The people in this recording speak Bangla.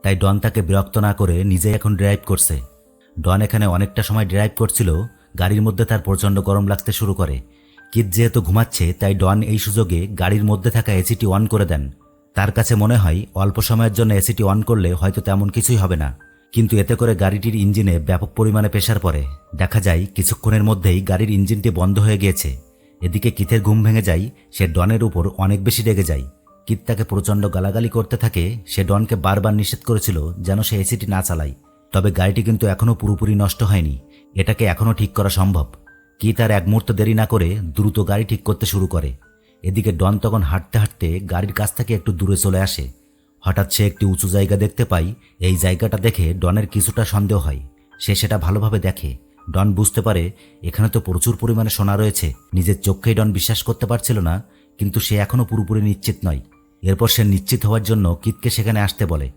তাই ডন তাকে বিরক্ত না করে নিজে এখন ড্রাইভ করছে। ডন এখানে অনেকটা সময় ড্রাইভ করছিল। গাড়ির মধ্যে তার প্রচণ্ড গরম লাগতে শুরু করে। কিথ যেহেতু ঘুমাচ্ছে তাই ডন এই সুযোগে গাড়ির মধ্যে থাকা এসিটি অন করে দেন। তার কাছে মনে হয় অল্প সময়ের জন্য এসিটি অন করলে হয়তো তেমন কিছুই হবে না, কিন্তু এতে করে গাড়িটির ইঞ্জিনে ব্যাপক পরিমাণে প্রেসার পড়ে। দেখা যায় কিছুক্ষণের মধ্যেই গাড়ির ইঞ্জিনটি বন্ধ হয়ে গিয়েছে। এদিকে কিথের ঘুম ভেঙে যায়। সে ডনের উপর অনেক বেশি রেগে যায়। কিথ তাকে প্রচণ্ড গালাগালি করতে থাকে। সে ডনকে বারবার নিষেধ করেছিল যেন সে এসিটি না চালায়। তবে গাড়িটি কিন্তু এখনও পুরোপুরি নষ্ট হয়নি, এটাকে এখনও ঠিক করা সম্ভব। কিথ আর এক মুহূর্ত দেরি না করে দ্রুত গাড়ি ঠিক করতে শুরু করে। এদিকে ডন তখন হাঁটতে হাঁটতে গাড়ির কাছ থেকে একটু দূরে চলে আসে। হঠাৎ সে একটি উঁচু জায়গা দেখতে পায়। এই জায়গাটা দেখে ডনের কিছুটা সন্দেহ হয়। সে সেটা ভালোভাবে দেখে। ডন বুঝতে পারে এখানে তো প্রচুর পরিমাণে সোনা রয়েছে। নিজের চোখেই ডন বিশ্বাস করতে পারছিল না, কিন্তু সে এখনও পুরোপুরি নিশ্চিত নয়। এরপর সে নিশ্চিত হওয়ার জন্য কিথকে সেখানে আসতে বলে।